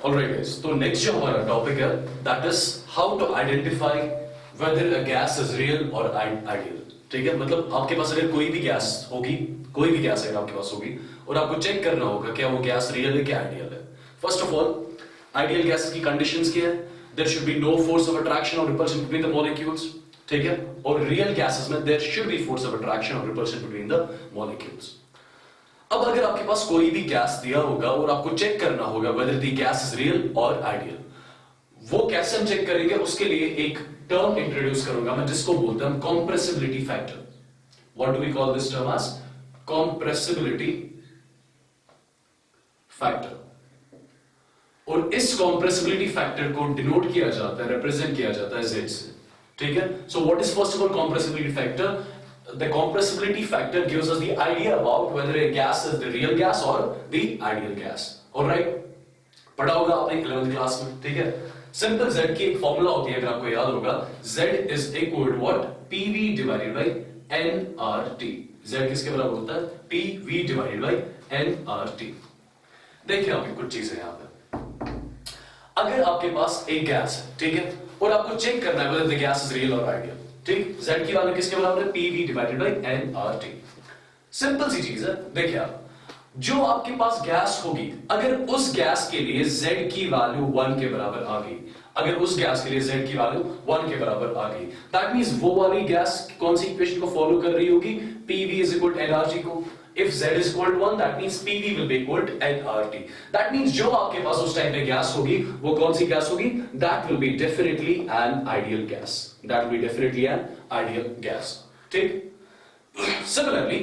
Alright guys, तो next जो हमारा टॉपिक है that is how to identify whether a gas is real or ideal. ठीक है, मतलब आपके पास अगर कोई भी गैस होगी, कोई भी गैस अगर आपके पास होगी और आपको चेक करना होगा क्या वो गैस रियल है क्या आइडियल है. First of all ideal gas की कंडीशंस क्या है? There should be no force of attraction और रिपल्शन बिटवीन द मॉलिक्यूल्स. ठीक है, और रियल गैसेस में there should be force of attraction और रिपल्शन बिटवीन द मॉलिक्यूल्स. अब अगर आपके पास कोई भी गैस दिया होगा और आपको चेक करना होगा whether the gas is real और आइडियल, वो कैसे हम चेक करेंगे उसके लिए एक टर्म इंट्रोड्यूस करूंगा मैं जिसको बोलते हैं compressibility factor. What do we call this term as? Compressibility factor. और इस compressibility factor को डिनोट किया जाता है, रिप्रेजेंट किया जाता है Z से. ठीक है, so what is first of all compressibility factor? The compressibility factor gives us the idea about whether a gas is the real gas or the ideal gas. All right? पढ़ा होगा आपने 11th class में. ठीक है, simple Z की एक formula होती है अगर आपको याद होगा, Z is equal to what? PV divided by nRT. Z किसके बराबर होता है? PV divided by nRT. देखिए आपकी कुछ चीजें यहाँ पे. अगर आपके पास एक गैस है, ठीक है, और आपको चेक करना है whether the gas is real or ideal. ठीक, Z की वैल्यू किसके बराबर है? PV divided by nRT. Simple सी चीज है. देखिए आप, जो आपके पास गैस होगी, अगर उस गैस के लिए Z की वैल्यू 1 के बराबर आ गई, अगर उस गैस के लिए Z की वैल्यू 1 के बराबर आ गई, दैट मींस वो वाली गैस कौन सी इक्वेशन को फॉलो कर रही होगी? PV is equal to nRT को. If Z is equal to 1, that means PV will be equal to nRT. That means जो आपके पास उस टाइम पे गैस होगी, वो कौन सी गैस होगी? That will be definitely an ideal gas. That will be definitely an ideal gas. ठीक? Similarly,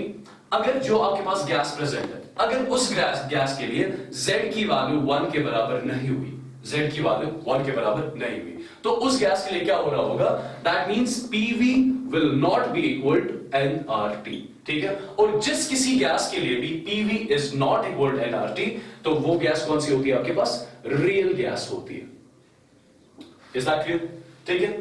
अगर जो आपके पास गैस प्रेजेंट है, अगर उस गैस के लिए Z की वैल्यू 1 के बराबर नहीं हुई, Z की वैल्यू 1 के बराबर नहीं हुई, तो उस गैस के लिए क्या हो रहा होगा? That means PV will not be equal to nRT. ठीक है, और जिस किसी गैस के लिए भी PV is not equal to nRT, तो वो गैस कौन सी होती है आपके पास? रियल गैस होती है. Is that clear? ठीक है,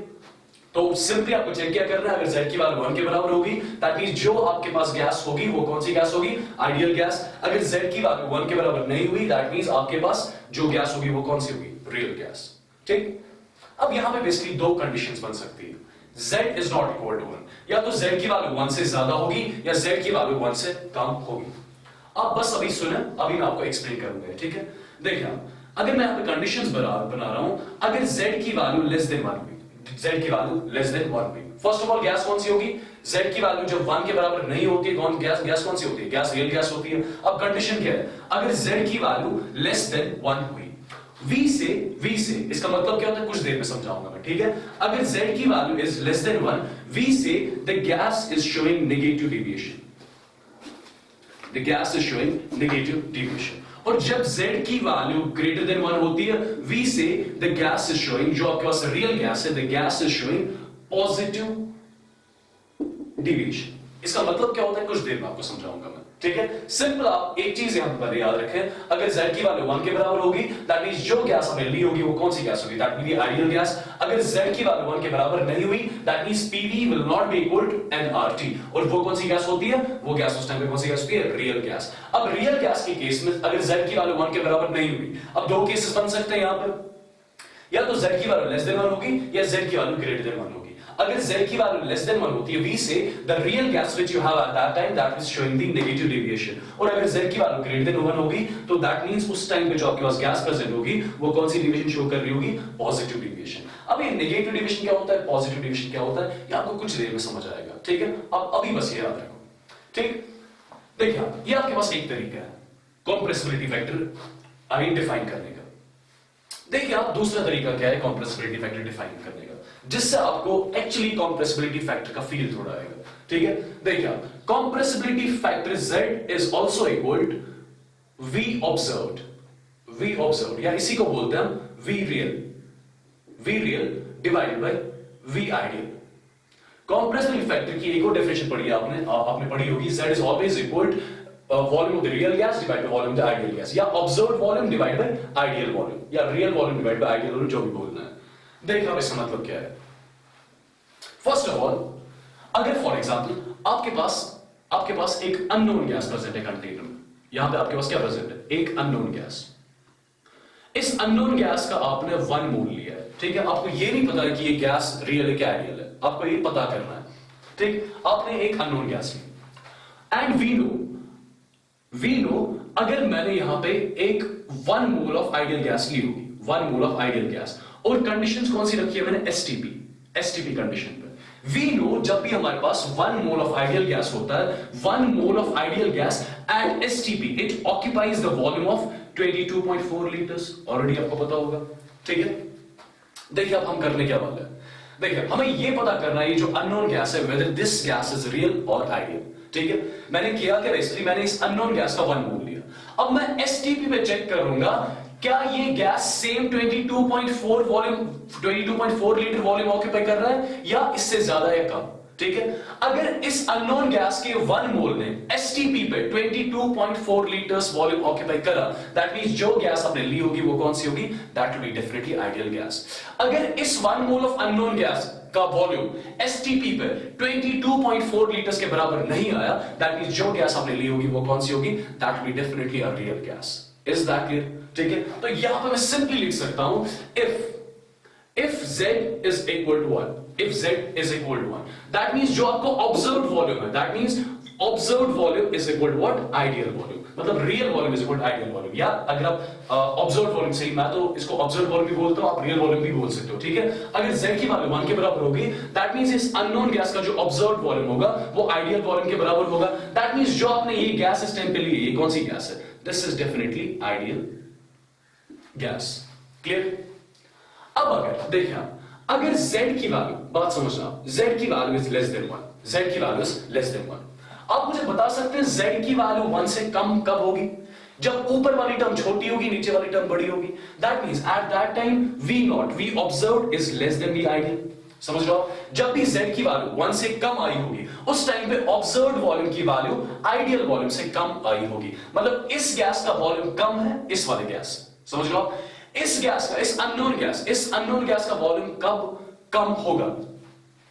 तो सिंपली आपको चेक क्या करना है? अगर Z की वैल्यू 1 के बराबर होगी, दैट मींस जो आपके पास गैस होगी वो कौन सी गैस होगी? Ideal gas. अगर Z की वैल्यू 1 के बराबर नहीं हुई, दैट मींस आपके पास जो गैस होगी वो कौन सी होगी? Real gas. ठीक, अब यहां पे बेसिकली दो कंडीशंस बन सकती है. Z is not equal to 1, या तो Z की वैल्यू 1 से ज्यादा होगी या Z की वैल्यू 1 से कम होगी. आप बस अभी सुने, अभी मैं आपको एक्सप्लेन करूंगा. ठीक है, देखिए अगर मैं यहाँ पे कंडीशंस बना रहा हूं, अगर Z की वैल्यू लेस देन 1 हुई, Z की वैल्यू लेस देन 1 हुई, फर्स्ट ऑफ ऑल गैस कौन सी होगी? Z की वैल्यू जब 1 के बराबर नहीं होती, कौन गैस कौन सी होती है? गैस रियल गैस होती है. अब कंडीशन क्या है? अगर Z की वैल्यू लेस देन 1 हुई, V से इसका मतलब क्या होता है कुछ देर में समझाऊंगा मैं. ठीक है, अगर Z की value is less than 1, V से the gas is showing negative deviation. The gas is showing negative deviation. और जब Z की वैल्यू ग्रेटर देन 1 होती है, V से द गैस इज शोइंग, जो आपके पास रियल गैस है, the gas is showing positive deviation. इसका मतलब क्या होता है कुछ देर में आपको समझाऊंगा मैं. ठीक है, सिंपल आप एक चीज यहां पर याद रखें, अगर Z की वैल्यू 1 के बराबर होगी, दैट मींस जो गैस हमें ली होगी वो कौन सी गैस होगी? That will be ideal gas. अगर Z की वैल्यू 1 के बराबर नहीं हुई, that means PV will not be equal to nRT. और वो कौन सी गैस होती है? वो गैस उस टाइम पे कौन सी गैस होती है? Real gas. अब रियल गैस के केस में अगर Z की वैल्यू 1 के बराबर नहीं हुई, अब दो केसेस बन सकते हैं यहां पर, या तो Z की वैल्यू लेस देन 1 होगी या Z की वैल्यू ग्रेटर देन 1 होगी. अगर Z की वैल्यू लेस देन 1 होती है, V से the real gas which you have eight that time that is showing the negative deviation. और अगर Z की वैल्यू ग्रेटर देन 1 होगी, तो दैट मींस उस टाइम पे जो आपके पास गैस प्रेजेंट होगी वो कौन सी डेविएशन शो कर रही होगी? Positive deviation. अब ये नेगेटिव डेविएशन क्या होता है, पॉजिटिव डेविएशन क्या होता है, ये आपको कुछ देर में समझ आएगा. ठीक है, अब अभी बस ये याद रखो. ठीक, देखिए ये आपके पास एक तरीका है कंप्रेसिबिलिटी फैक्टर आइडेंटिफाई करने का. देखिए आप दूसरा तरीका क्या है कंप्रेसिबिलिटी फैक्टर डिफाइन करने का, जिससे आपको एक्चुअली कंप्रेसिबिलिटी फैक्टर का फील थोड़ा आएगा. ठीक है, देखिए आप compressibility factor Z is also equal to V observed, या इसी को बोलते हैं हम V real divided by V ideal. Compressibility factor की एक और डेफिनेशन पढ़ी है आपने पढ़ी होगी, Z is always equal to volume of the real gas divided by volume of the ideal gas, या observed volume divided by ideal volume, या real volume divided by ideal volume, जो भी बोलना है. देखो अब इसका मतलब क्या है. फर्स्ट ऑफ ऑल, अगर फॉर एग्जांपल आपके पास एक अननोन गैस प्रेजेंट है कंटेनर में, यहां पे आपके पास क्या प्रेजेंट है? एक अननोन गैस. इस अननोन गैस का आपने 1 मोल लिया है, ठीक है, आपको ये नहीं पता कि ये गैस रियल है क्या आइडियल है, आपको ये पता करना है, ठीक, आपने एक अननोन गैस ली एंड वी नो अगर मैंने यहां पे एक 1 मोल ऑफ आइडियल गैस ली होगी, 1 मोल ऑफ आइडियल गैस, और कंडीशंस कौन सी रखी है मैंने, एसटीपी कंडीशन पे। वी नो जब भी हमारे पास 1 मोल ऑफ आइडियल गैस होता है, 1 mole of ideal gas at STP it occupies the volume of 22.4 litres, already आपको पता होगा, ठीक है। देखिए अब हम करने क्या वाले हैं, देखिए हमें ये पता करना है ये जो अननोन गैस है whether this gas is real और आइडियल, ठीक है। मैंने किया क्या, बेसिकली मैंने इस अननोन गैस का 1 मोल लिया, अब मैं एसटीपी पे चेक करूंगा क्या ये gas same 22.4 litre volume occupy कर रहा है या इससे ज्यादा या कम, ठीक है। अगर इस अननोन गैस के 1 मोल ने एसटीपी पे 22.4 लीटर्स वॉल्यूम ऑक्यूपाई करा, दैट मींस जो गैस आपने ली होगी वो कौन सी होगी, that will be definitely ideal gas. अगर इस 1 मोल ऑफ अननोन गैस का वॉल्यूम एसटीपी पे 22.4 लीटर्स के बराबर नहीं आया, दैट मींस जो गैस आपने ली होगी वो कौन सी होगी, that will be definitely a real gas. Is that clear, ठीक है। तो यहां पे मैं सिंपली लिख सकता हूं if z is equal to 1, if z is equal to 1, that means जो आपको observed volume है, that means observed volume is equal to what, ideal volume, मतलब real volume is equal to ideal volume, या अगर आप observed volume सही, मैं तो इसको observed volume भी बोलता हूं, आप real volume भी बोल सकते हो, ठीक है। अगर z की वैल्यू 1 के बराबर होगी, that means इस unknown गैस का जो observed volume होगा वो ideal volume के बराबर होगा, that means जो आपने ये गैस इस टाइम पे ली है, ये कौन सी गैस है, this is definitely ideal gas, clear। अब अगर देखिए अगर z की वैल्यू, बात समझना, z की value is less than 1, z की वैल्यू इज लेस देन 1, आप मुझे बता सकते हैं z की वैल्यू 1 से कम कब होगी, जब ऊपर वाली टर्म छोटी होगी नीचे वाली टर्म बड़ी होगी, that means at that time v nought, V observed is less than v ideal, समझ लो। जब भी z की वैल्यू 1 से कम आई होगी उस टाइम पे ऑब्जर्व्ड वॉल्यूम की वैल्यू आइडियल वॉल्यूम से कम आई होगी, मतलब इस गैस का वॉल्यूम कम है इस वाले गैस से, समझ लो। इस गैस का, इस अननोन गैस का वॉल्यूम कब कम होगा,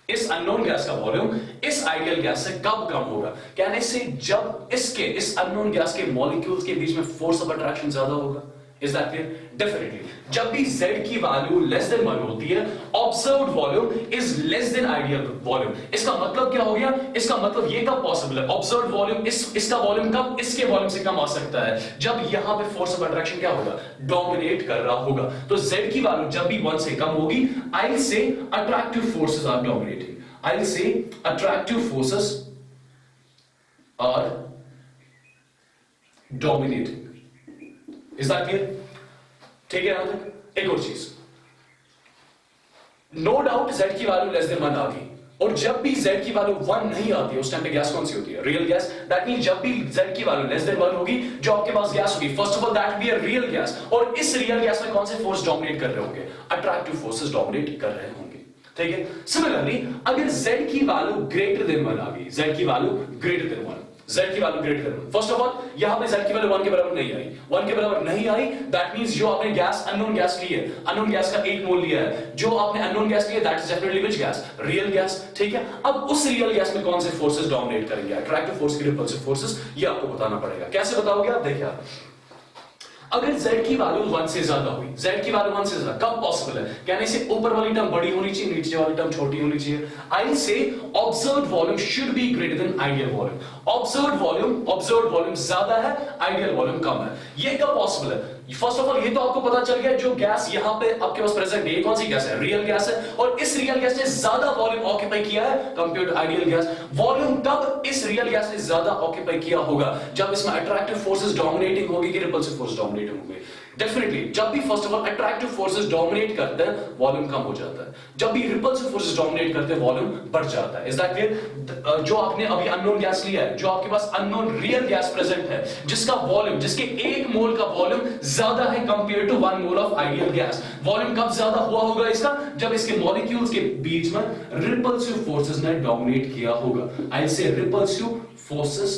इस अननोन गैस का वॉल्यूम इस आइडियल गैस से कब कम होगा, कहने से जब इस अननोन गैस के मॉलिक्यूल्स के बीच में फोर्स ऑफ अट्रैक्शन ज्यादा होगा। इज दैट क्लियर, डेफिनेटली जब भी z की वैल्यू लेस देन 1 होती है, observed volume is less then ideal volume. इसका मतलब क्या हो गया, इसका मतलब ये कब पॉसिबल है, ऑब्जर्व्ड वॉल्यूम इसका वॉल्यूम कब इसके वॉल्यूम से कम आ सकता है, जब यहां पे फोर्स ऑफ अट्रैक्शन क्या होगा, डोमिनेट कर रहा होगा। तो z की वैल्यू जब भी 1 से कम होगी, I will say attractive forces are dominating, I will say attractive forces are dominating. Is that clear, ठीक है। यहां तक एक और चीज, नो डाउट z की वैल्यू लेस देन 1 आ गई, और जब भी z की वैल्यू 1 नहीं आती है उस टाइम पे गैस कौन सी होती है, रियल गैस। दैट मींस जब भी z की वैल्यू लेस देन 1 होगी, जो आपके पास गैस होगी, first of all that be a real gas, और इस रियल गैस में कौन से फोर्स डोमिनेट कर रहे होंगे, अट्रैक्टिव फोर्सेस डोमिनेट कर रहे होंगे, ठीक है। सिमिलरली अगर z की वैल्यू ग्रेटर देन 1 आ गई, z की वैल्यू ग्रेटर देन 1, z की value greater than 1, first of all यहां पे z की वैल्यू 1 के बराबर नहीं आई, 1 के बराबर नहीं आई, दैट मींस जो आपने गैस अननोन गैस ली है, अननोन गैस का 1 मोल लिया है, जो आपने अननोन गैस लिया that is definitely which gas, real gas, ठीक है। अब उस रियल गैस में कौन से फोर्सेस डोमिनेट करेंगे, अट्रैक्टिव फोर्स की रिपल्सिव फोर्सेस, ये आपको बताना पड़ेगा। कैसे बताओगे आप, देखिए अगर z की वैल्यू 1 से ज्यादा हुई, z की वैल्यू 1 से ज्यादा कब पॉसिबल है, कहने से ऊपर वाली टर्म बड़ी होनी चाहिए, नीचे वाली टर्म छोटी होनी चाहिए। आई से observed volume should be greater than ideal volume, observed volume ज्यादा है, आइडियल वॉल्यूम कम है। ये कब पॉसिबल है, फर्स्ट ऑफ ऑल ये तो आपको पता चल गया जो गैस यहां पे आपके पास प्रेजेंट है ये कौन सी गैस है, रियल गैस है, और इस रियल गैस ने ज्यादा वॉल्यूम ऑक्यूपाई किया है compare to ideal gas. Volume तब इस रियल गैस ने ज्यादा ऑक्यूपाई किया होगा जब इसमें अट्रैक्टिव फोर्सेस डोमिनेटिंग होगी कि रिपल्सिव फोर्स डोमिनेटिंग होंगे। डेफिनेटली जब भी first of all attractive forces dominate करते हैं वॉल्यूम कम हो जाता है, जब भी रिपल्सिव फोर्सेस डोमिनेट करते हैं वॉल्यूम बढ़ जाता है। Is that clear. जो आपने अभी अननोन गैस लिया है, जो आपके पास अननोन रियल गैस प्रेजेंट है, जिसका वॉल्यूम, जिसके 1 मोल का वॉल्यूम ज्यादा है compare to 1 mole of ideal gas, volume कब ज्यादा हुआ होगा इसका, जब इसके मॉलिक्यूल्स के बीच में रिपल्सिव फोर्सेस ने डोमिनेट किया होगा। I say repulsive forces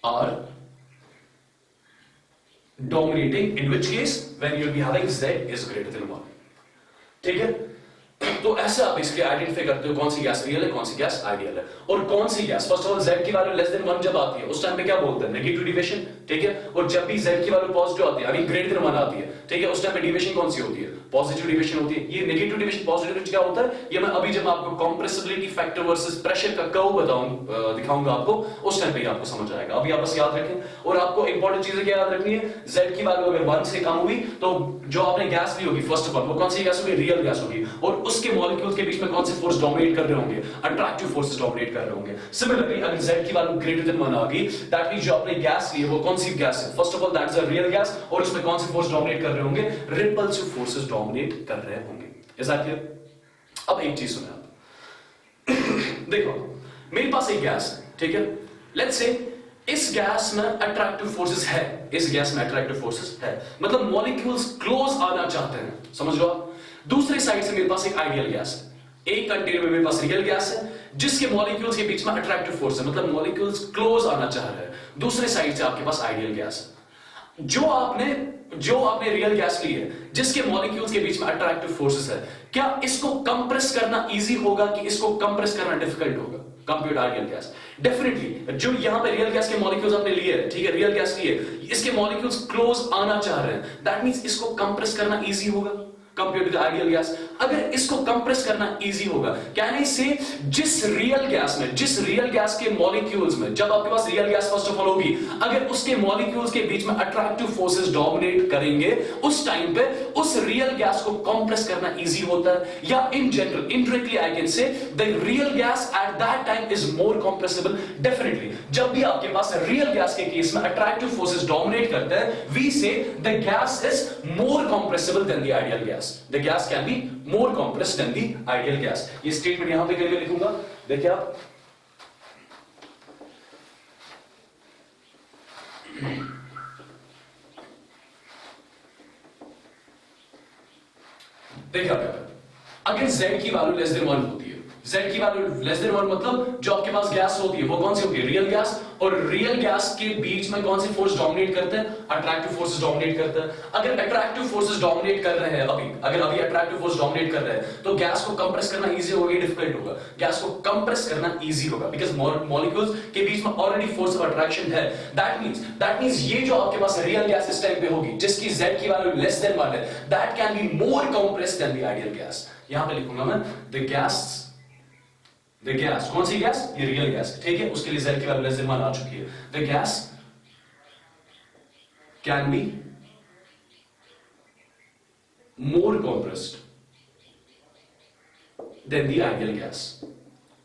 are dominating, in which case when you'll be having z is greater than 1, ठीक है। तो ऐसे आप इसके आइडेंटिफाई करते हो कौन सी गैस रियल है, कौन सी गैस आइडियल है। और कौन सी gas, first of all z की वैल्यू लेस देन 1 जब आती है उस टाइम पे क्या बोलते हैं, नेगेटिव डिविएशन, ठीक है। और जब भी z की वैल्यू पॉजिटिव आती है, अभी ग्रेटर देन 1 आती है, ठीक है, उस टाइम पे डिविएशन कौन सी होती है, पॉजिटिव डिविएशन होती है। ये नेगेटिव डिविएशन पॉजिटिव डिविएशन क्या होता है, ये मैं अभी जब आपको कंप्रेसिबिलिटी फैक्टर वर्सेस प्रेशर का कर्व दिखाऊंगा आपको, उस टाइम पे आपको समझ आएगा। अभी आप बस याद रखें। और आपको इंपॉर्टेंट चीजें क्या याद रखनी है, z की वैल्यू अगर 1 से कम हुई तो जो आपने गैस ली होगी फर्स्ट ऑफ ऑल वो कौन सी गैस होगी, रियल गैस होगी। और उसके मॉलिक्यूल्स के बीच में कौन से फोर्स डोमिनेट कर रहे होंगे, अट्रैक्टिव फोर्सेस डोमिनेट कर रहे होंगे। सिमिलरली अगर z की वैल्यू ग्रेटर देन 1 आ गई, दैट मींस जो आपने गैस ली है वो कौन सी गैस है, first of all that is a real gas, और उसमें कौन से फोर्स डोमिनेट कर रहे होंगे, रिपल्सिव फोर्सेस डोमिनेट कर रहे होंगे। Is that clear. अब एक चीज सुनो आप देखो, मेरे पास एक गैस है, ठीक है, लेट्स से इस गैस में अट्रैक्टिव फोर्सेस है, इस गैस में अट्रैक्टिव फोर्सेस है, मतलब मॉलिक्यूल्स क्लोज आना चाहते हैं, समझ लो आप। दूसरी साइड से मेरे पास एक आइडियल गैस है, एक कंटेनर में मेरे पास रियल गैस है जिसके मॉलिक्यूल्स के बीच में अट्रैक्टिव फोर्स है, मतलब मॉलिक्यूल्स क्लोज आना चाह रहे हैं। दूसरे साइड से आपके पास आइडियल गैस है। जो आपने रियल गैस ली है जिसके मॉलिक्यूल्स के बीच में अट्रैक्टिव फोर्सेस है, क्या इसको कंप्रेस करना इजी होगा कि इसको कंप्रेस करना डिफिकल्ट होगा, कंपेयर्ड आइडियल गैस? डेफिनेटली। जो यहां पे रियल गैस के मॉलिक्यूल्स आपने लिए है, ठीक है, रियल गैस लिए, इसके मॉलिक्यूल्स क्लोज आना चाह रहे हैं, दैट मींस इसको कंप्रेस करना इजी होगा compared to the ideal gas. अगर इसको कंप्रेस करना इजी होगा, कैन आई से जिस रियल गैस के मॉलिक्यूल्स में, जब आपके पास real gas first of all होगी, अगर उसके मॉलिक्यूल्स के बीच में अट्रैक्टिव फोर्सेस डोमिनेट करेंगे, उस टाइम पे उस रियल गैस को कंप्रेस करना इजी होता है। या in general indirectly I can say the real gas at that time is more compressible. Definitely जब भी आपके पास रियल गैस के केस में अट्रैक्टिव फोर्सेस डोमिनेट करते हैं, we say the gas is more compressible than the ideal gas. The gas can be more compressed than the ideal gas. ये statement यहां पे करके लिखूंगा, देखिए आप। देखिए आप, अगर z की वैल्यू लेस देन 1 होती है, z की वैल्यू लेस देन 1 मतलब जो आपके पास गैस होती है वो कौन सी होती है, रियल गैस। और रियल गैस के बीच में कौन से फोर्स डोमिनेट करते हैं, अट्रैक्टिव फोर्सेस डोमिनेट करते हैं। अगर अट्रैक्टिव फोर्सेस डोमिनेट कर रहे हैं अगर अभी अट्रैक्टिव फोर्स डोमिनेट कर रहे हैं, तो गैस को कंप्रेस करना इजी होगा या डिफिकल्ट होगा? गैस को कंप्रेस करना इजी होगा, बिकॉज़ मॉलिक्यूल्स के बीच में ऑलरेडी फोर्स ऑफ अट्रैक्शन है। दैट मींस ये जो आपके पास रियल गैस इस टाइम पे होगी जिसकी z की वैल्यू लेस देन 1 है, that can be more compressed than the ideal gas. यहां पे लिखूंगा मैं द गैस, कौन सी गैस, ये रियल गैस, ठीक है, उसके लिए z की वैल्यू लेस देन 1 आ चुकी है। The gas can be more compressed than the ideal gas,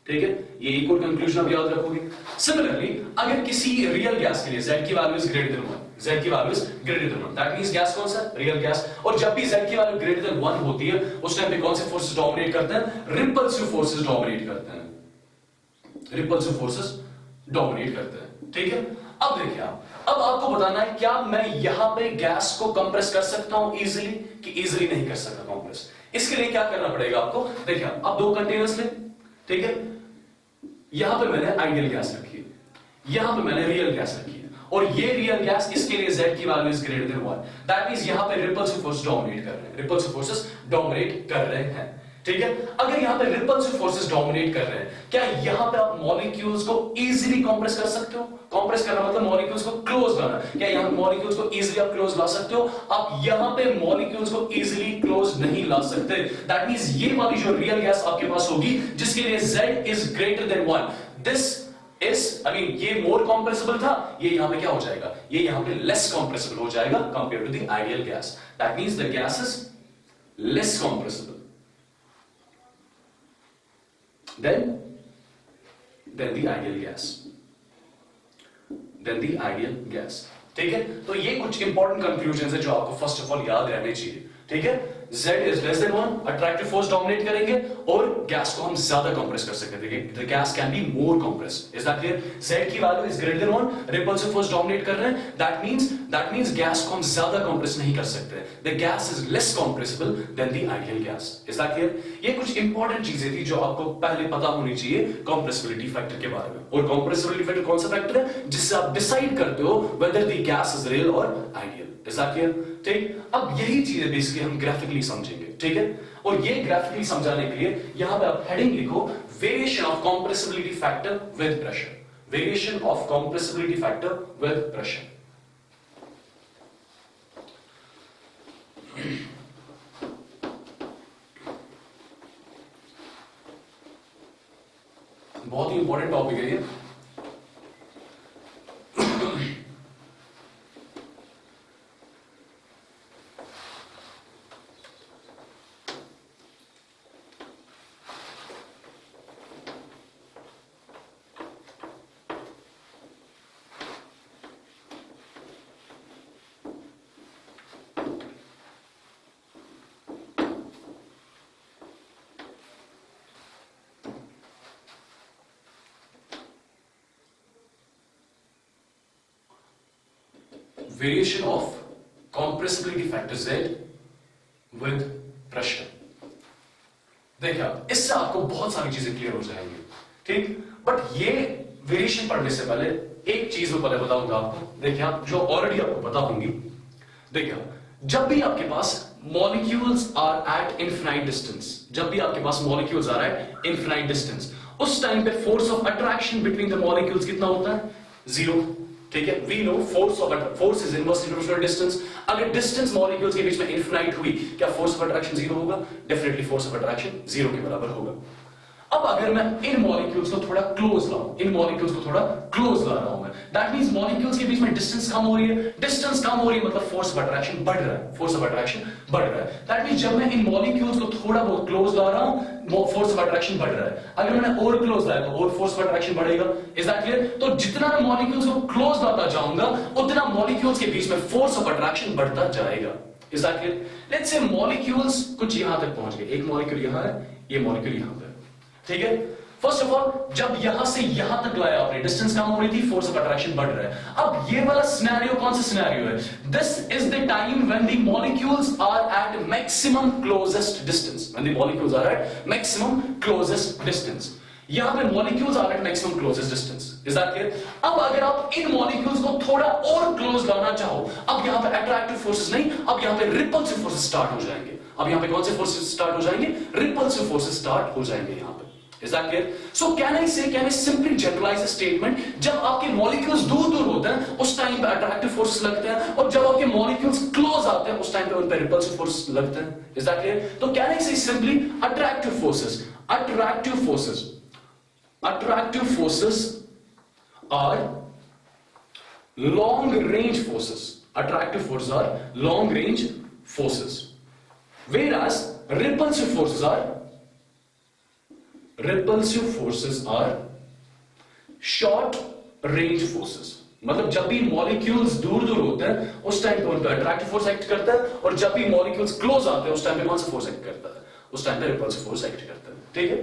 ठीक है। ये एक और कंक्लूजन आप याद रखोगे। सिमिलरली अगर किसी रियल गैस के लिए z की value is greater than 1, z की value is greater than 1, that means gas कौन सा, रियल गैस। और जब भी z की वैल्यू ग्रेटर देन 1 होती है, उस टाइम पे कौन से फोर्सेस डोमिनेट करते हैं, रिपल्सिव फोर्सेस डोमिनेट करते हैं, रिपल्सिव फोर्सेस डोमिनेट करते हैं, ठीक है। अब देखिए अब आपको बताना है क्या मैं यहां पे गैस को कंप्रेस कर सकता हूं इजीली कि इजीली नहीं कर सकता कंप्रेस। इसके लिए क्या करना पड़ेगा आपको, देखिए अब दो कंटेनर्स ले, ठीक है, यहां पे मैंने आइडियल गैस रखी है, यहां पे मैंने रियल गैस रखी है, और ये रियल गैस, इसके लिए z की value is greater than 1, that means यहां पे रिपल्सिव फोर्स डोमिनेट कर रहे हैं, रिपल्सिव फोर्सेस डोमिनेट कर रहे हैं, ठीक है। अगर यहां पे रिपल्सिव फोर्सेस डोमिनेट कर रहे हैं, क्या यहां पे आप मॉलिक्यूल्स को इजीली कंप्रेस कर सकते हो? कंप्रेस करना मतलब मॉलिक्यूल्स को क्लोज लाना। क्या यहां मॉलिक्यूल्स को इजीली आप क्लोज ला सकते हो? आप यहां पे मॉलिक्यूल्स को इजीली क्लोज नहीं ला सकते। दैट मींस ये वाली जो रियल गैस आपके पास होगी जिसके लिए z is greater than 1, this ये मोर कंप्रेसिबल था, ये यहां पे क्या हो जाएगा, ये यहां पे लेस कंप्रेसिबल हो जाएगा compare to the ideal gas. That means the gas is less compressible than the ideal gas, ठीक है। तो ये कुछ इंपॉर्टेंट कंक्लूजन है जो आपको फर्स्ट ऑफ ऑल याद रहने चाहिए, ठीक है। z is less than 1, attractive force dominate करेंगे और गैस को हम ज्यादा कंप्रेस कर सकते हैं। The gas can be more compressed. Is that clear? z की value is greater than 1, repulsive force dominate कर रहे हैं, that means गैस को हम ज्यादा कंप्रेस नहीं कर सकते। The gas is less compressible than the ideal gas. Is that clear? ये कुछ इंपॉर्टेंट चीजें थी जो आपको पहले पता होनी चाहिए कंप्रेसिबिलिटी फैक्टर के बारे में। और कंप्रेसिबिलिटी फैक्टर कौन सा फैक्टर है जिससे आप डिसाइड करते हो whether the gas is real or ideal. Is that clear? ठीक, अब यही चीजें बेसिकली के हम ग्राफिकली समझेंगे, ठीक है। और ये ग्राफिकली समझाने के लिए यहां पे आप हेडिंग लिखो, variation of compressibility factor with pressure, variation of compressibility factor with pressure. बहुत ही इंपॉर्टेंट टॉपिक है ये। Variation of compressibility factor Z with pressure। देखिए आप, इससे आपको बहुत सारी चीजें क्लियर हो जाएंगी, ठीक। बट ये वेरिएशन पढ़ने से पहले एक चीज मैं पहले बताऊंगा आपको। देखिए आप, जो ऑलरेडी आपको पता होंगी, देखिए आप, जब भी आपके पास molecules are at infinite distance, जब भी आपके पास molecules are at infinite distance, उस टाइम पे force of attraction between the molecules कितना होता है? 0, ठीक है। We know force is inversely proportional distance. अगर डिस्टेंस मॉलिक्यूल्स के बीच में इनफिनाइट हुई, क्या फोर्स ऑफ अट्रैक्शन 0 होगा? डेफिनेटली फोर्स ऑफ अट्रैक्शन 0 के बराबर होगा। अब अगर मैं इन मॉलिक्यूल्स को थोड़ा क्लोज लाऊं, इन मॉलिक्यूल्स को थोड़ा क्लोज ला रहा हूं मैं, दैट मींस मॉलिक्यूल्स के बीच में डिस्टेंस कम हो रही है। डिस्टेंस कम हो रही है मतलब फोर्स ऑफ अट्रैक्शन बढ़ रहा है, फोर्स ऑफ अट्रैक्शन बढ़ रहा है। दैट मींस जब मैं इन मॉलिक्यूल्स को थोड़ा बहुत क्लोज ला रहा हूं, फोर्स ऑफ अट्रैक्शन बढ़ रहा है। अगर मैंने और क्लोज लाया तो और फोर्स ऑफ अट्रैक्शन बढ़ेगा। Is that clear? तो जितना मैं मॉलिक्यूल्स को क्लोज लाता जाऊंगा, उतना मॉलिक्यूल्स के बीच में फोर्स ऑफ अट्रैक्शन बढ़ता जाएगा। Is that clear? Let's say molecules कुछ यहां तक पहुंच गए, एक मॉलिक्यूल यहां है, ये मॉलिक्यूल यहां पे, ठीक है। फर्स्ट ऑफ ऑल, जब यहां से यहां तक लाया आपने, डिस्टेंस कम हो रही थी, फोर्स ऑफ अट्रैक्शन बढ़ रहा है। अब ये वाला सिनेरियो कौन सा सिनेरियो है? This is the time when the molecules are at maximum closest distance, when the molecules are at maximum closest distance. यहां पे molecules are at maximum closest distance. Is that clear? अब अगर आप इन molecules को थोड़ा और close लाना चाहो, अब यहां पे अट्रैक्टिव फोर्सेस नहीं, अब यहां पे रिपल्सिव फोर्सेस स्टार्ट हो जाएंगे। अब यहां पे कौन से फोर्सेस स्टार्ट हो जाएंगे? रिपल्सिव फोर्सेस स्टार्ट हो जाएंगे यहां पे। Is that clear? So can I simply generalize a statement? जब आपके मॉलिक्यूल्स दूर दूर होते हैं, उस टाइम पे अट्रैक्टिव फोर्सेस लगते हैं, और जब आपके मॉलिक्यूल्स क्लोज आते हैं, उस टाइम पे उन पे रिपल्सिव फोर्सेस लगते हैं। Is that clear? तो can I say simply attractive forces? Attractive forces are long range forces. Attractive forces are long range forces, whereas repulsive forces are short range forces। मतलब जब भी molecules दूर दूर होते हैं, उस टाइम पे उन पे अट्रैक्टिव फोर्स एक्ट करता है, और जब भी मॉलिक्यूल्स क्लोज आते हैं, उस टाइम पे कौन सा फोर्स एक्ट करता है? उस टाइम पे रिपल्सिव फोर्स एक्ट करता है, ठीक है।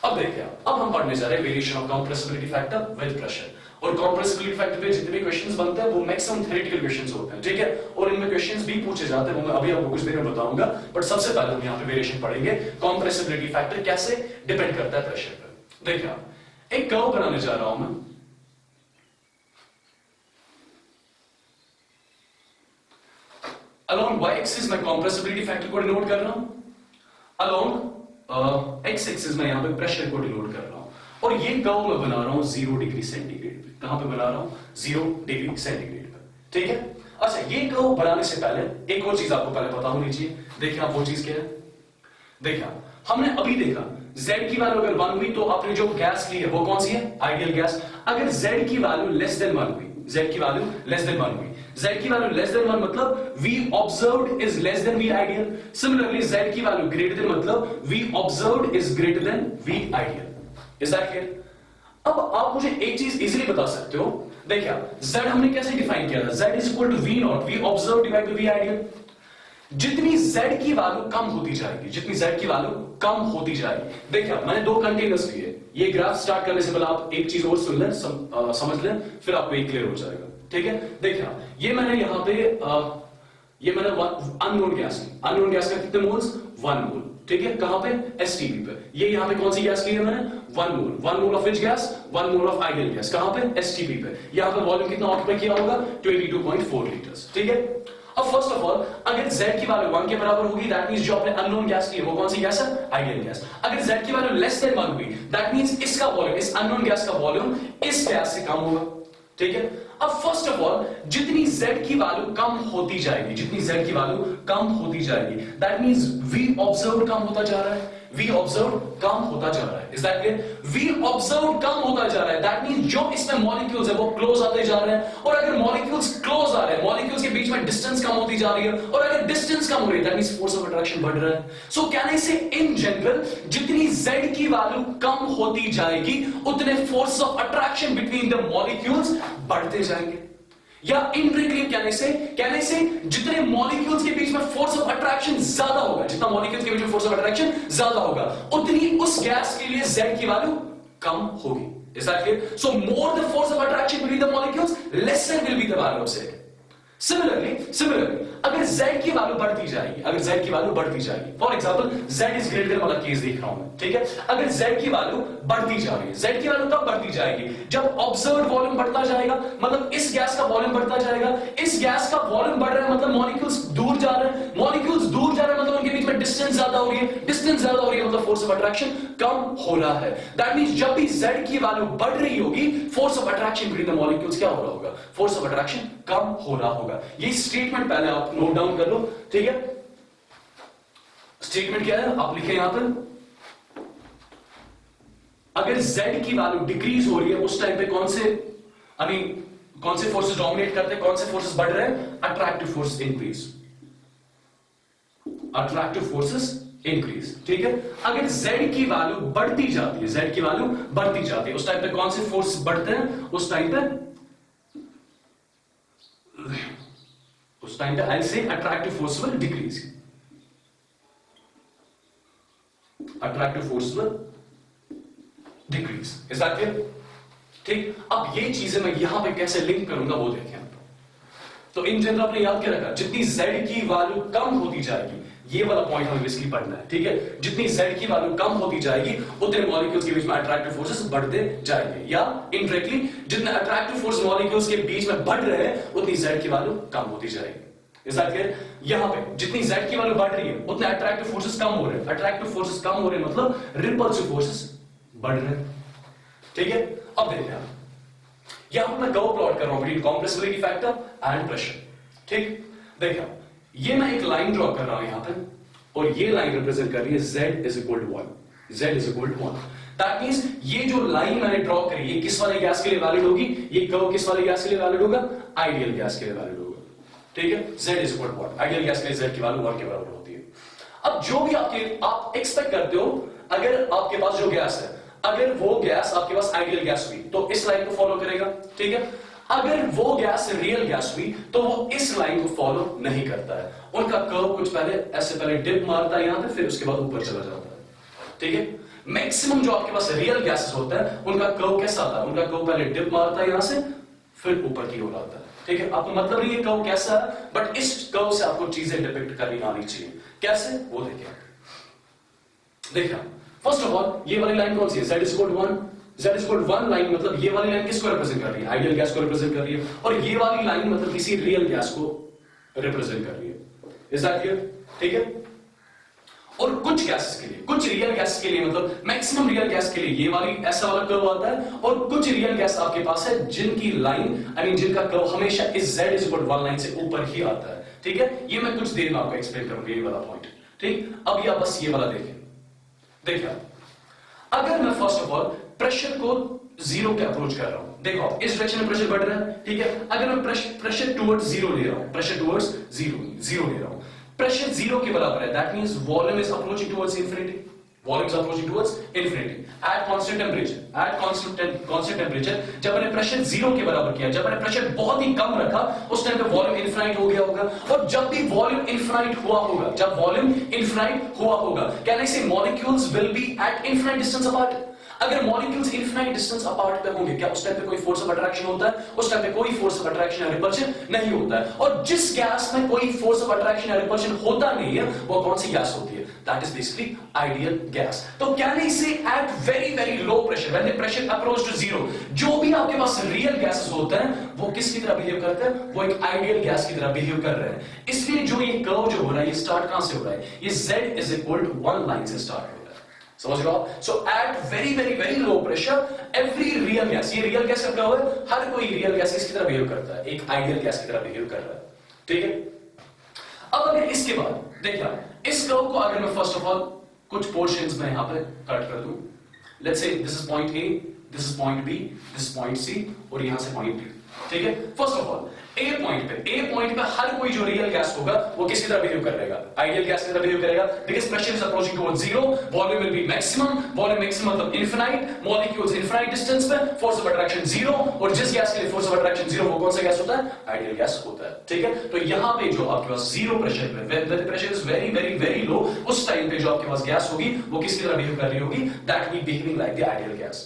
अब देखिए, अब हम पढ़ने जा रहे हैं variation of compressibility factor with pressure. और कंप्रेसिबिलिटी फैक्टर पे जितने भी क्वेश्चंस बनते हैं, वो मैक्सिमम थ्योरेटिकल क्वेश्चंस होते हैं, ठीक है। और इनमें क्वेश्चंस भी पूछे जाते हैं, वो मैं अभी आपको कुछ देर में बताऊंगा। बट सबसे पहले हम यहाँ पे वेरिएशन पढ़ेंगे, कंप्रेसिबिलिटी फैक्टर कैसे डिपेंड करता है प्रेशर पर। देखिए, एक कर्व बनाने जा रहा हूं मैं। अलोंग y एक्सिस में कंप्रेसिबिलिटी फैक्टर को डिनोट कर रहा हूं, अलोंग x एक्सिस में यहां पे प्रेशर को डिनोट कर रहा हूं, और ये कर्व मैं बना रहा हूं 0 डिग्री सेंटीग्रेड पे। कहां पे बना रहा हूं? 0 डिग्री सेंटीग्रेड पे, ठीक है। अच्छा, ये कर्व बनाने से पहले एक और चीज आपको पहले पता होनी चाहिए। देखिए आप, वो चीज क्या है? देखिए, हमने अभी देखा Z की वैल्यू अगर 1 हुई, तो आपने जो गैस ली है वो कौन सी है? Ideal gas. अगर Z की वैल्यू लेस देन 1 हुई, Z की वैल्यू लेस देन 1 हुई, Z की वैल्यू लेस देन 1 मतलब V observed is less than V ideal। Similarly, Z की वैल्यू ग्रेटर देन मतलब V observed is greater than V ideal। Is that clear? अब आप मुझे एक चीज इजीली बता सकते हो। देखिए, Z हमने कैसे डिफाइन किया था? Z is equal to V naught, V observed divided by V ideal। जितनी Z की वैल्यू कम होती जाएगी, जितनी Z की वैल्यू कम होती जाएगी। देखिए, मैंने दो कंटेनर्स लिए। ये ग्राफ स्टार्ट करने से पहले आप एक चीज और सुन लें, समझ लें, फिर आपको ये क्लियर हो जाएगा, ठीक है। देखिए, ये मैंने यहाँ पे ये मैंने अननोन गैस ली। अननोन गैस का कितने मोल्स? 1 मोल, ठीक है। कहां पे? एसटीपी पे। ये यहाँ पे कौन सी गैस ली है मैंने? 1 मोल। 1 mole of which gas? 1 mole of ideal gas. कहां पे? एसटीपी पे। यहाँ पे वॉल्यूम कितना ऑक्यूपाई किया होगा? 22.4 लीटर्स, ठीक है। अब फर्स्ट ऑफ ऑल अगर z की वैल्यू 1 के बराबर होगी दैट मींस जो अपने अननोन गैस की है वो कौन सी गैस है, आइडियल गैस। अगर z की वैल्यू लेस देन 1 हुई दैट मींस इसका वॉल्यूम, इस अननोन गैस का वॉल्यूम इस गैस से कम होगा, ठीक है। अब फर्स्ट ऑफ ऑल जितनी z की वैल्यू कम होती जाएगी, जितनी z की वैल्यू कम होती जाएगी दैट मींस v ऑब्जर्व कम होता जा रहा है, v ऑब्जर्व कम होता जा रहा है। Is that clear? v observe कम होता जा रहा है दैट मींस जो इसमें मॉलिक्यूल्स है वो क्लोज आते जा रहे हैं, और अगर मॉलिक्यूल्स क्लोज आ रहे हैं, मॉलिक्यूल्स के बीच में डिस्टेंस कम होती जा रही है, और अगर डिस्टेंस कम हो रही है that means force of attraction बढ़ रहा है। सो कहने से इन जनरल जितनी z की वैल्यू कम होती जाएगी उतने force of attraction between the molecules बढ़ते जाएंगे, या इनडायरेक्टली कहने से जितने मॉलिक्यूल्स के बीच में फोर्स ऑफ अट्रैक्शन ज्यादा होगा, जितना मॉलिक्यूल्स के बीच में फोर्स ऑफ अट्रैक्शन ज्यादा होगा उतनी उस गैस के लिए z की वैल्यू कम होगी। Is that clear? So more the force of attraction between the molecules, lesser will be the value of z. Similarly, अगर z की वैल्यू बढ़ती जाएगी, अगर z की वैल्यू बढ़ती जाएगी, for example z is greater than वाला केस देख रहा हूं मैं, ठीक है। अगर z की वैल्यू बढ़ती जा रही है, z की वैल्यू कब बढ़ती जाएगी, जब ऑब्जर्व्ड वॉल्यूम बढ़ता जाएगा, मतलब इस गैस का वॉल्यूम बढ़ता जाएगा, इस गैस का वॉल्यूम बढ़ रहा है मतलब मॉलिक्यूल्स दूर जा रहे हैं, मॉलिक्यूल्स दूर जा रहे हैं मतलब उनके बीच में डिस्टेंस ज्यादा हो रही है, डिस्टेंस ज्यादा हो रही है मतलब फोर्स ऑफ अट्रैक्शन कम हो रहा है। दैट मींस जब भी z की वैल्यू बढ़ रही होगी force of attraction between the molecules क्या हो रहा होगा, फोर्स ऑफ अट्रैक्शन कम हो रहा होगा। ये स्टेटमेंट पहले आप नोट डाउन कर लो, ठीक है। स्टेटमेंट क्या है आप लिखें यहां पर, अगर z की वैल्यू डिक्रीज हो रही है उस टाइम पे कौन से फोर्सेस डोमिनेट करते हैं, कौन से फोर्सेस बढ़ रहे हैं, attractive force increase, attractive forces increase, ठीक है। अगर z की वैल्यू बढ़ती जाती है, z की वैल्यू बढ़ती जाती है उस टाइम पे कौन से फोर्स बढ़ते हैं, उस टाइम पे आई से attractive force will decrease, attractive force will decrease. Is that clear? ठीक। अब ये चीजें मैं यहां पे कैसे लिंक करूंगा वो देखें। तो इन जनरल आपने याद क्या रखा, जितनी z की वैल्यू कम होती जाएगी, ये वाला पॉइंट हमें बेसिकली पढ़ना है, ठीक है। जितनी z की वैल्यू कम होती जाएगी उतने मॉलिक्यूल्स के बीच में अट्रैक्टिव फोर्सेस बढ़ते जाएंगे, या इनडायरेक्टली जितने अट्रैक्टिव फोर्स मॉलिक्यूल्स के बीच में बढ़ रहे हैं उतनी z की वैल्यू कम होती जाएगी। इस बात के यहां पे जितनी z की वैल्यू बढ़ रही है उतने अट्रैक्टिव फोर्सेस कम हो रहे हैं, अट्रैक्टिव फोर्सेस कम हो रहे हैं मतलब रिपल्सिव फोर्सेस बढ़ रहे हैं, ठीक है। अब देखिए आप यहां पर मैं कर्व प्लॉट कर रहा हूं between compressibility factor and pressure, ठीक। देखिए ये मैं एक लाइन ड्रॉ कर रहा हूं यहां पर, और ये लाइन रिप्रेजेंट कर रही है z is equal to 1, z is equal to 1। That means ये जो लाइन मैंने ड्रॉ करी ये किस वाले गैस के लिए वैलिड होगी, ये कर्व किस वाले गैस के लिए वैलिड होगा, आइडियल गैस के लिए वैलिड होगा, ठीक है। z is equal to 1, ideal gas के लिए z की वैल्यू 1 के बराबर होती है। अब जो भी आप एक्सपेक्ट करते हो, अगर आपके पास जो गैस है, अगर वो गैस आपके पास आइडियल गैस हुई तो इस लाइन को फॉलो करेगा, ठीक है। अगर वो गैस रियल गैस हुई तो वो इस लाइन को फॉलो नहीं करता है, उनका कर्व कुछ पहले डिप मारता है यहां पे, फिर उसके बाद ऊपर चला जाता है, ठीक है। मैक्सिमम जो आपके पास रियल गैसेस होता है उनका कर्व कैसा आता है, उनका कर्व पहले डिप मारता है यहां से फिर ऊपर की ओर आता है, ठीक है। आपको मतलब नहीं है कर्व कैसा है, बट इस कर्व से आपको चीजें डिपिक्ट करनी आनी चाहिए। कैसे वो देखिए फर्स्ट ऑफ ऑल ये वाली लाइन कौन सी है, z equal to 1, z equal to 1 line मतलब ये वाली लाइन किसको रिप्रेजेंट कर रही है, आइडियल गैस को रिप्रेजेंट कर रही है, और ये वाली लाइन मतलब किसी रियल गैस को रिप्रेजेंट कर रही है। Is that clear? ठीक है। और कुछ गैसेस के लिए, कुछ रियल गैस के लिए मतलब मैक्सिमम रियल गैस के लिए ये वाली ऐसा वाला कर्व आता है, और कुछ रियल गैस आपके पास है जिनकी लाइन जिनका कर्व हमेशा इस z is equal to 1 line से ऊपर ही आता है, ठीक है। ये मैं कुछ देर में आपको एक्सप्लेन करूंगा ये वाला पॉइंट, ठीक। अब ये बस ये वाला देखिए अगर मैं फर्स्ट ऑफ ऑल प्रेशर को जीरो के अप्रोच कर रहा हूं, देखो इस डायरेक्शन में प्रेशर बढ़ रहा है, ठीक है। अगर मैं प्रेशर टुवर्ड्स जीरो ले रहा हूं, प्रेशर टुवर्ड्स जीरो ले रहा हूं, प्रेशर जीरो के बराबर है, that means volume is approaching towards infinity, volume is approaching towards infinity at constant temperature. जब मैंने प्रेशर जीरो के बराबर किया, जब मैंने प्रेशर बहुत ही कम रखा उस टाइम पे वॉल्यूम इनफिनाइट हो गया होगा, और जब भी वॉल्यूम इनफिनाइट हुआ होगा, जब वॉल्यूम इनफिनाइट हुआ होगा, कहने से molecules will be at infinite distance apart. अगर मॉलिक्यूल्स इनफिनाइट डिस्टेंस अपार्ट पे होंगे, क्या उस टाइम पे कोई फोर्स ऑफ अट्रैक्शन होता है? उस टाइम पे कोई फोर्स ऑफ अट्रैक्शन या रिपल्शन नहीं होता है। और जिस गैस में कोई फोर्स ऑफ अट्रैक्शन या रिपल्शन होता नहीं है, वो कौन सी गैस होती है? That is basically ideal gas. तो can I say at very very low pressure, when the pressure approach to zero, जो भी आपके पास रियल गैसेस होते हैं वो किसकी तरह बिहेव करते हैं? वो एक आइडियल गैस की तरह बिहेव कर रहे हैं। इसलिए जो ये कर्व जो हो रहा है, ये स्टार्ट कहां से हो रहा है? ये z is equal to 1 line से स्टार्ट हो रहा है। समझ रहे हो आप? So at very very very low pressure every real gas, ये रियल गैस का कर्व है, हर कोई रियल गैस किसकी तरह बिहेव करता है? एक आइडियल गैस की तरह बिहेव कर रहा है। ठीक है, अब अगर इसके बाद देखिए, इस कर्व को अगर मैं फर्स्ट ऑफ ऑल कुछ पोर्शंस में यहां पे कट कर दूं, let's say this is point A, this is point B, this is point C और यहां से पॉइंट डी। ठीक है, first of all A point पे हर कोई जो रियल गैस होगा वो किसकी तरह बिहेव करेगा? आइडियल गैस की तरह बिहेव करेगा, because pressure is approaching towards zero, volume will be maximum, volume maximum मतलब इनफिनाइट, मॉलिक्यूल्स इनफिनाइट डिस्टेंस पे, फोर्स ऑफ अट्रैक्शन जीरो, और जिस गैस के लिए फोर्स ऑफ अट्रैक्शन जीरो वो कौन सा गैस होता है? आइडियल गैस होता है। ठीक है, तो यहां पे जो आपके पास जीरो प्रेशर पे, when the pressure is very very very लो, उस टाइम पे जो आपके पास गैस होगी वो किसकी तरह बिहेव कर रही होगी? That will behaving like the ideal gas.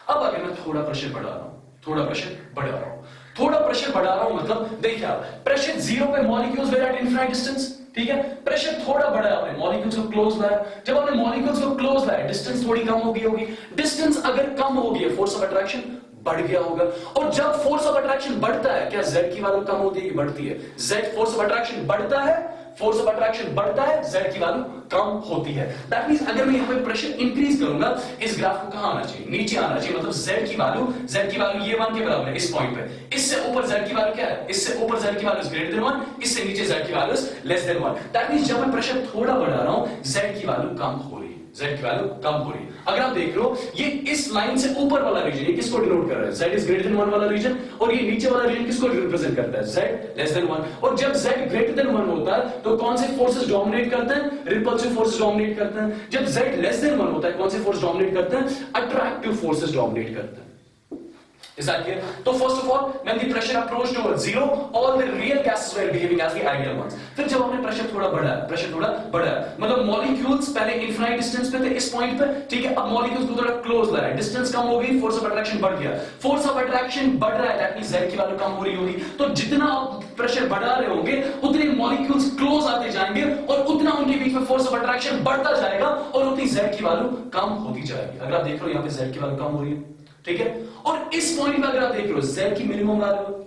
अब अगर मैं थोड़ा प्रेशर बढ़ा रहा हूं, थोड़ा प्रेशर बढ़ा रहा हूं मतलब देखिए आप, प्रेशर जीरो पे molecules were at infinite distance. ठीक है, प्रेशर थोड़ा बढ़ा है, आपने मॉलिक्यूल्स को क्लोज लाया, जब आपने मॉलिक्यूल्स को क्लोज लाया डिस्टेंस थोड़ी कम हो गई होगी, डिस्टेंस अगर कम हो गई है फोर्स ऑफ अट्रैक्शन बढ़ गया होगा, और जब फोर्स ऑफ अट्रैक्शन बढ़ता है क्या z की वैल्यू कम होती है कि बढ़ती है? z फोर्स ऑफ अट्रैक्शन बढ़ता है, फोर्स ऑफ अट्रैक्शन बढ़ता है, z की वैल्यू कम होती है। दैट मींस अगर मैं यहां पे प्रेशर इंक्रीज करूंगा, इस ग्राफ को कहां आना चाहिए? नीचे आना चाहिए, मतलब z की वैल्यू ये 1 के बराबर है इस पॉइंट पे। इससे ऊपर z की वैल्यू क्या है? इससे ऊपर z की वैल्यू इज ग्रेटर देन 1, इससे नीचे z की value is less than 1। That means जब मैं प्रेशर थोड़ा बढ़ा रहा हूं, z की वैल्यू कम हो रही है, z की वैल्यू कम हो रही है। अगर आप देख रहे हो, ये इस लाइन से ऊपर वाला रीजन ये किसको डिनोट कर रहा है? z इज ग्रेटर देन 1 वाला रीजन, और ये नीचे वाला रीजन किसको रिप्रेजेंट करता है? z less than 1। और जब z ग्रेटर देन 1 होता है तो कौन से फोर्सेस डोमिनेट करते हैं? रिपल्सिव फोर्सेस डोमिनेट करते हैं। जब z लेस देन 1 होता है कौन से फोर्स डोमिनेट करते हैं? अट्रैक्टिव फोर्सेस डोमिनेट करते हैं। Is that clear? So first of all, when the pressure approached towards zero, all the real gases were behaving as the ideal ones. फिर जब हमने प्रेशर थोड़ा बढ़ाया, मतलब मॉलिक्यूल्स पहले इनफिनाइट डिस्टेंस पे थे इस पॉइंट पे, ठीक है, अब मॉलिक्यूल्स को थोड़ा क्लोज लाया, डिस्टेंस कम हो गई, फोर्स ऑफ अट्रैक्शन बढ़ गया, फोर्स ऑफ अट्रैक्शन बढ़ रहा है, दैट मींस z की वैल्यू कम हो रही होगी। तो जितना आप प्रेशर बढ़ा रहे होंगे उतने मॉलिक्यूल्स क्लोज आते जाएंगे और उतना उनके बीच में फोर्स ऑफ अट्रैक्शन बढ़ता जाएगा और उतनी z की वैल्यू कम होती जाएगी। अगर आप देख रहे हो यहाँ पे z की वैल्यू कम हो रही है, ठीक है, और इस पॉइंट पे अगर आप देख रहे हो z की मिनिमम वैल्यू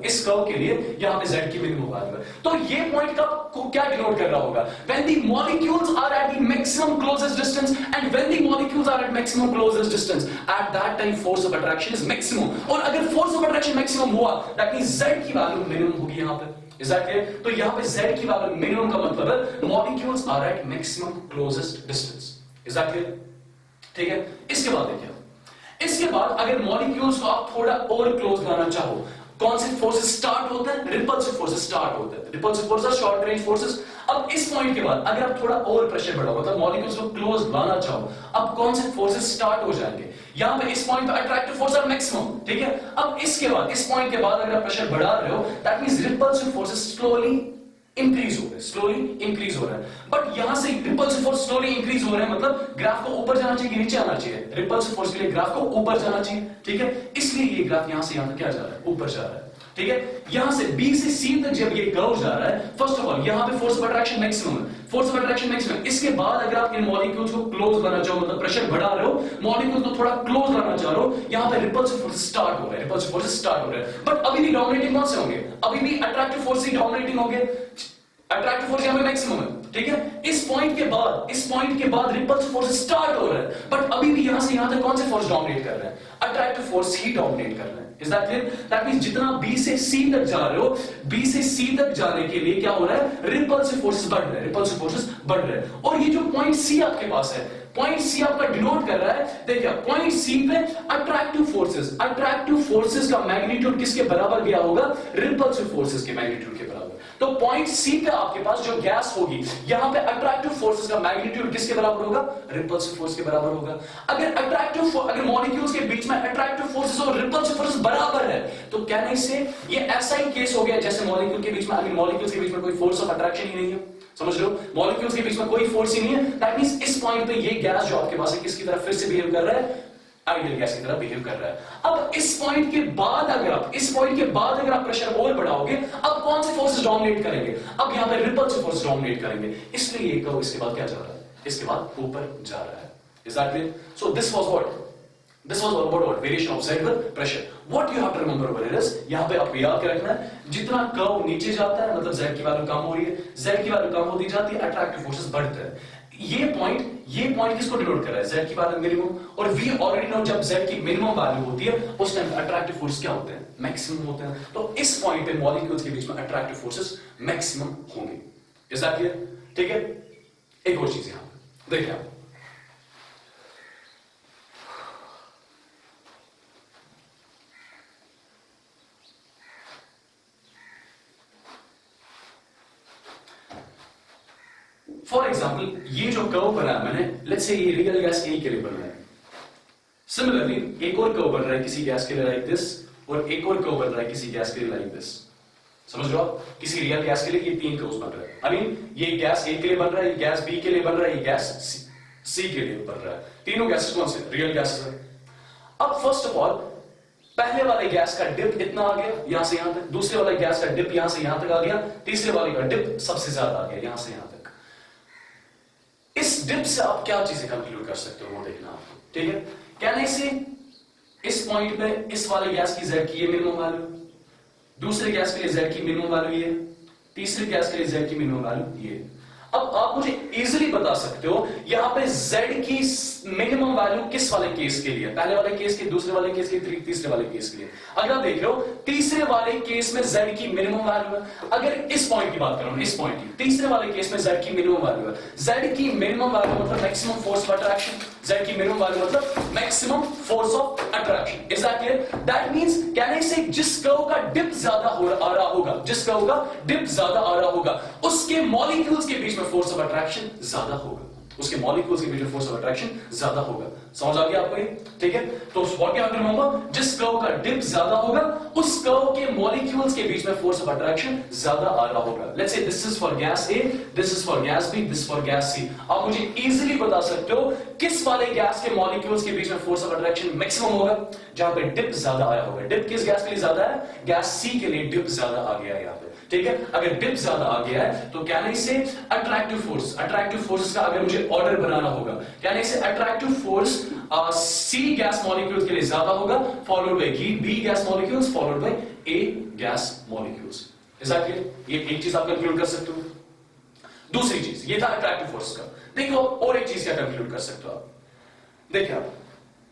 इस कर्व के लिए यहां पे z की मिनिमम वैल्यू है, तो ये पॉइंट का को क्या डिनोट कर रहा होगा? when the molecules are at the maximum closest distance and when the molecules are at maximum closest distance, at that time force of attraction is maximum, और अगर force of attraction maximum हुआ that means z की value minimum होगी यहां पे। Is that clear? तो यहां पे z की वैल्यू मिनिमम का मतलब है molecules are at maximum closest distance. Is that clear? ठीक है, इसके बाद देखिए, इसके बाद अगर मॉलिक्यूल्स को आप थोड़ा और क्लोज लाना चाहो, कौन से फोर्सेस स्टार्ट होते हैं? रिपल्सिव फोर्सेस स्टार्ट होते हैं। Repulsive forces short range forces. अब इस पॉइंट के बाद अगर आप थोड़ा और प्रेशर बढ़ाओ, मतलब मॉलिक्यूल्स को क्लोज लाना चाहो, अब कौन से फोर्सेस स्टार्ट हो जाएंगे? यहां पे इस पॉइंट पे अट्रैक्टिव फोर्स और मैक्सिमम, ठीक है। अब इसके बाद इस पॉइंट के बाद अगर आप प्रेशर बढ़ा रहे हो, that means repulsive forces slowly increase हो रहा है, बट यहां से रिपल्सिव फोर्स स्लोली इंक्रीज हो रहा है, मतलब ग्राफ को ऊपर जाना चाहिए कि नीचे आना चाहिए? रिपल्सिव फोर्स के लिए ग्राफ को ऊपर जाना चाहिए, ठीक है, इसलिए ये ग्राफ यहां से यहां तक क्या जा रहा है? ऊपर जा रहा है, ठीक है। यहां से B से C तक जब ये कर्व जा रहा है, फर्स्ट ऑफ ऑल यहां पे फोर्स ऑफ अट्रैक्शन मैक्सिमम है, फोर्स ऑफ अट्रैक्शन मैक्सिमम। इसके बाद अगर आप इन मॉलिक्यूल्स को क्लोज लाना चाहो, मतलब प्रेशर बढ़ा रहे हो, मॉलिक्यूल को थोड़ा क्लोज लाना चाह रहे हो, यहां पे रिपल्सिव फोर्स स्टार्ट हो रहा है, बट अभी भी डोमिनेटिंग कौन से होंगे? अभी भी अट्रैक्टिव फोर्स ही डोमिनेटिंग होंगे, अट्रैक्टिव फोर्स यहां पे मैक्सिमम है, ठीक है। इस पॉइंट के बाद रिपल्सिव फोर्स स्टार्ट हो रहा है, बट अभी भी यहां से यहां तक कौन से फोर्स डोमिनेट कर रहे हैं? अट्रैक्टिव फोर्स ही डोमिनेट कर रहे हैं। Is that clear? That means जितना B से C तक जा रहे हो, B से C तक जाने के लिए क्या हो रहा है? रिपल्सिव फोर्सेस बढ़ रहे हैं, और ये जो पॉइंट C आपके पास है, पॉइंट C आपका डिनोट कर रहा है, देखिए पॉइंट C पे अट्रैक्टिव फोर्सेस का मैग्नीट्यूड किसके बराबर गया होगा? रिपल्सिव फोर्सेस के मैग्नीट्यूड के बराबर। तो पॉइंट C पे आपके पास जो गैस होगी, यहां पे अट्रैक्टिव फोर्सेस का मैग्नीट्यूड किसके बराबर होगा? रिपल्सिव फोर्स के बराबर होगा। अगर मॉलिक्यूल्स के बीच में अट्रैक्टिव फोर्सेस और रिपल्सिव फोर्सेस बराबर है, तो कहने से ये ऐसा ही केस हो गया जैसे मॉलिक्यूल के बीच में, अगर मॉलिक्यूल्स के बीच में कोई फोर्स ऑफ अट्रैक्शन ही नहीं है, समझ रहे हो? मॉलिक्यूल्स के बीच में कोई फोर्स ही नहीं है। दैट मींस इस पॉइंट पे ये गैस जो आपके पास है किसकी तरह फिर से बिहेव कर रहा है? आइडियल गैस की तरह बिहेव कर रहा है। अब इस पॉइंट के बाद अगर आप प्रेशर और बढ़ाओगे, अब कौन से फोर्सेस डोमिनेट करेंगे? अब यहां पे रिपल्सिव फोर्स डोमिनेट करेंगे, इसलिए ये कर्व इसके बाद क्या जा रहा है? इसके बाद ऊपर जा रहा है। Is that clear? So this was what? This was all about what? Variation of Z with pressure. What you have to remember over here is, यहाँ पे आपको याद क्या रखना है, जितना कर्व नीचे जाता है मतलब Z की वैल्यू कम हो रही है, Z की वैल्यू कम होती जाती है, अट्रैक्टिव फोर्सेस बढ़ते हैं। ये पॉइंट किसको डिनोट कर रहा है? Z की वैल्यू मिनिमम। और वी ऑलरेडी नो जब Z की मिनिमम वैल्यू होती है उस टाइम अट्रैक्टिव फोर्स क्या होते हैं? मैक्सिमम होते हैं। तो इस पॉइंट पे मॉलिक्यूल्स के बीच में अट्रैक्टिव फोर्सेस मैक्सिमम होंगे। Is that clear? ठीक है, एक और चीज यहां देखिए आप, फॉर एग्जाम्पल ये जो कर्व बना है मैंने, लेट्स से ये रियल गैस ए के लिए बन रहा है। सिमिलरली एक और कर्व बन रहा है किसी गैस के लिए लाइक दिस, और एक और कर्व बन रहा है किसी गैस के लिए लाइक दिस। समझ रहे हो आप? किसी रियल गैस के लिए ये तीन कर्व्स बन रहे हैं। आई मीन ये गैस ए के लिए बन रहा है, ये गैस बी के लिए बन रहा है, ये गैस सी के लिए बन रहा है। तीनों गैसेस कौन से? रियल गैसेस है। अब फर्स्ट ऑफ ऑल पहले वाले गैस का डिप इतना आ गया यहां से यहां तक, दूसरे वाले गैस का डिप यहां से यहां तक आ गया, तीसरे वाले का डिप सबसे ज्यादा आ गया यहां से यहां तक। इस डिप से आप क्या चीजें कंक्लूड कर सकते हो वो देखना आपको, ठीक है? कहने से इस पॉइंट पे इस वाले गैस की Z की ये मिनिमम वैल्यू, दूसरे गैस के लिए Z की मिनिमम वैल्यू ये, तीसरे गैस के लिए Z की मिनिमम वैल्यू ये। अब आप मुझे इजीली बता सकते हो यहां पे Z की मिनिमम वैल्यू किस वाले केस के लिए? पहले वाले केस के, दूसरे वाले केस के, तीसरे वाले केस के लिए। अगर आप देख रहे हो तीसरे वाले केस में Z की मिनिमम वैल्यू है। अगर इस पॉइंट की बात करूं, इस पॉइंट की, तीसरे वाले केस में Z की मिनिमम वैल्यू है। Z की मिनिमम वैल्यू मतलब maximum force of attraction, Z की मिनिमम वैल्यू मतलब maximum force of attraction. Is that clear? That means कहने से जिस कर्व का डिप ज्यादा आ रहा होगा, जिस कर्व का डिप ज्यादा आ रहा होगा, उसके मॉलिक्यूल्स के बीच में फोर्स ऑफ अट्रैक्शन ज्यादा होगा, उसके मॉलिक्यूल्स के बीच में फोर्स ऑफ अट्रैक्शन ज्यादा होगा। समझ आ गया आपको ये? ठीक है, तो what you have to remember, जिस कर्व का डिप ज्यादा होगा उस कर्व के मॉलिक्यूल्स के बीच में फोर्स ऑफ अट्रैक्शन ज्यादा आ रहा होगा। Let's say this is for gas A, this is for gas B, this for gas C. आप मुझे इजीली बता सकते हो किस वाले गैस के मॉलिक्यूल्स के बीच में फोर्स ऑफ अट्रैक्शन मैक्सिमम होगा? जहां पे डिप ज्यादा आया होगा। डिप किस गैस के लिए ज्यादा है? गैस सी के लिए डिप ज्यादा आ गया है यहां पे। ठीक है, अगर डिप ज्यादा आ गया है तो कहने से अट्रैक्टिव फोर्सेस का अगर मुझे ऑर्डर बनाना होगा, कहने से attractive force C gas molecules के लिए ज्यादा होगा, followed by B gas molecules, followed by A gas molecules. Is that clear? ये एक चीज आप कंक्लूड कर सकते हो। दूसरी चीज, ये था अट्रैक्टिव फोर्स का। देखो और एक चीज क्या कंक्लूड कर सकते हो आप? देखिए आप,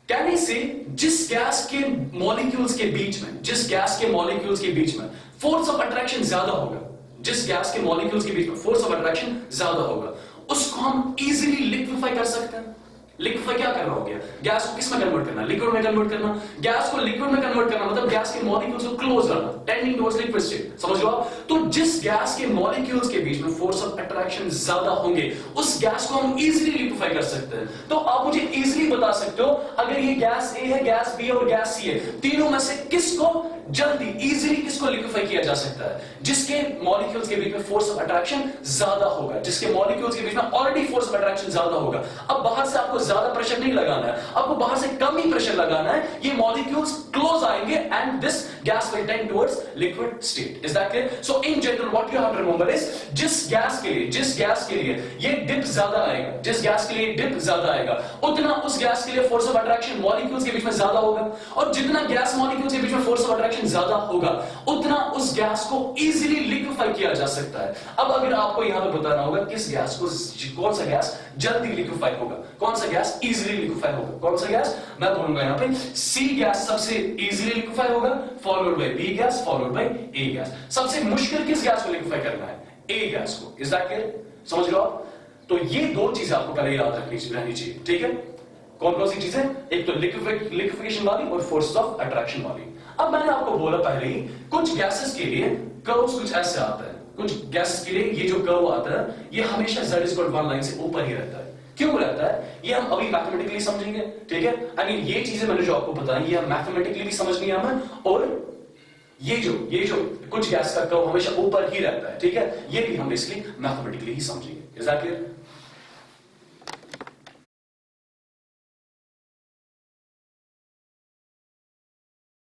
कहने से जिस गैस के मॉलिक्यूल्स के बीच में, जिस गैस के मॉलिक्यूल्स के बीच में फोर्स ऑफ अट्रैक्शन ज्यादा होगा, जिस गैस के मॉलिक्यूल्स के बीच में फोर्स ऑफ अट्रैक्शन ज्यादा होगा, उसको हम इजीली लिक्विफाई कर सकते हैं। लिक्विफाई क्या करना हो गया? गैस को किस में कन्वर्ट करना? लिक्विड में कन्वर्ट करना। गैस को लिक्विड में कन्वर्ट करना मतलब गैस के मॉलिक्यूल्स को क्लोज करना, टेंडिंग टुवर्ड्स लिक्विड स्टेट। समझ लो आप? तो जिस गैस के मॉलिक्यूल्स के बीच में फोर्स ऑफ अट्रैक्शन ज्यादा होंगे उस गैस को हम इजीली लिक्विफाई कर सकते हैं। तो आप मुझे इजीली बता सकते हो अगर ये गैस ए है, गैस बी और गैस सी है, तीनों में से किसको जल्दी इजीली किसको लिक्विफाई किया जा सकता है? जिसके मॉलिक्यूल्स के बीच में फोर्स ऑफ अट्रैक्शन ज्यादा होगा, जिसके मॉलिक्यूल्स के बीच में ऑलरेडी फोर्स ऑफ अट्रैक्शन ज्यादा होगा। अब बाहर से आपको ज्यादा प्रेशर नहीं लगाना है, आपको बाहर से कम ही प्रेशर लगाना है। ये मॉलिक्यूल्स क्लोज आएंगे and this gas will tend towards liquid state. Is that clear? So in general what you have to remember is जिस गैस के लिए ये डिप ज्यादा आएगा, जिस गैस के लिए डिप ज्यादा आएगा, उतना उस गैस के लिए फोर्स ऑफ अट्रैक्शन मॉलिक्यूल्स के बीच में ज्यादा होगा, और जितना गैस मॉलिक्यूल्स के बीच में फोर्स ऑफ अट्रैक्शन ज्यादा होगा उतना उस गैस को इजीली लिक्विफाई किया जा सकता है। अब अगर आपको यहां पे बताना होगा किस गैस को, कौन सा गैस जल्दी लिक्विफाई होगा, कौन सा गैस इजीली लिक्विफाई होगा, कौन सा गैस, मैं बोलूंगा यहां पे सी गैस सबसे इजीली लिक्विफाई होगा, followed by B gas, followed by A gas. सबसे मुश्किल किस गैस को लिक्विफाई करना है? ए गैस को। Is that clear? समझ लो आप? तो ये दो चीजें आपको पहले याद रहनी चाहिए। ठीक है, कौन कौन सी चीजें? एक तो लिक्विफिकेशन वाली और फोर्स ऑफ अट्रैक्शन वाली। अब मैंने आपको बोला पहले ही कुछ गैसेस के लिए कर्व्स कुछ ऐसे आता है, कुछ गैसेस के लिए ये जो कर्व आता है ये हमेशा z=1 लाइन से ऊपर ही रहता है। क्यों रहता है ये हम अभी मैथमेटिकली समझेंगे। ठीक है, आई मीन ये चीजें मैंने जो आपको बताई ये मैथमेटिकली भी समझनी है हमें और ये जो कुछ गैस का कर्व हमेशा ऊपर ही रहता है, ठीक है, ये भी हम इसलिए मैथमेटिकली ही समझेंगे। Is that clear?